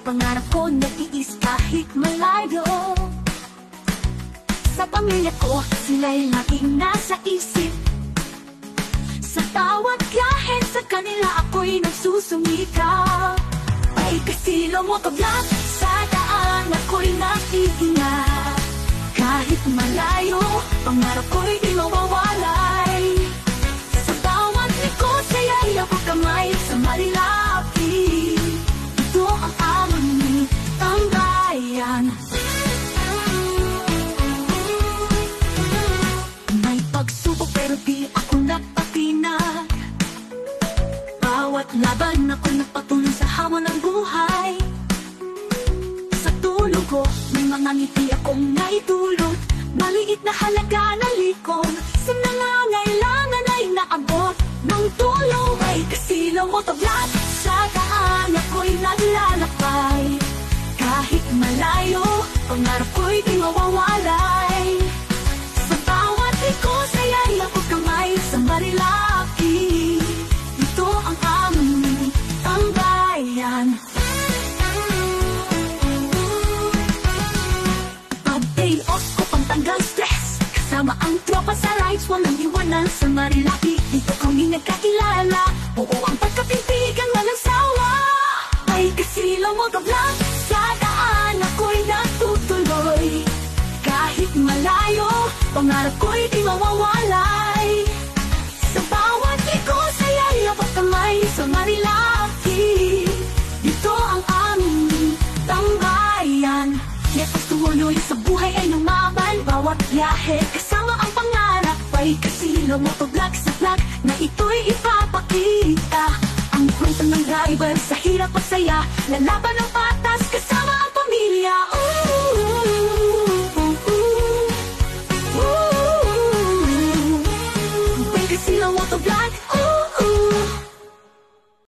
pangarap ko nag-iis kahit malayo. Sa pamilya ko, sila'y laging nasa isip. Sa bawat biyahe sa kanila ako'y nagsusumikap. Ay kasilong motovlog, sa daan ako'y nag-iingat. Kahit malayo, pangarap ko'y di mawawalay. Sa bawat liko, saya'y ako kamay sa marilaki. Ito ang aming tambayan. May pagsubok pero di ako nagpatinag. Bawat laban ako'y nagpatuloy sa hamon ng buhay. Sa tulog ko, may mga ngiti akong naitulot. Maliit na halaga na likod, sa nangangailangan ay naabot ng tulong. Ay kasilong motovlog, sa daan ako'y naglalakbay. Kahit malayo, pangarap ko'y di mawawalay. Sa bawat liko, saya'y ako kamay sa marilaki. Ito ang aming tambayan. Pag-day off ko pantanggal stress, kasama ang tropa sa rides, walang iwanan sa marilaki. Dito kami nagkakilala, oo ang pagkapintigan walang sawa. Ay kasilong motovlog, sa daan ako'y natutuloy. Kahit malayo, pangarap ko'y di mawawalay. Sa bawat liko, saya'y abot kamay sa marilaki. Dito ang aming tambayan. Netos tumuloy sa buhay ay lumaban. Bawat biyahe kasama ang pangarap. Ay kasilong motovlog sa vlog na ito'y ipapakita. Ang kwento ng driver sa hirap at saya, lalaban ang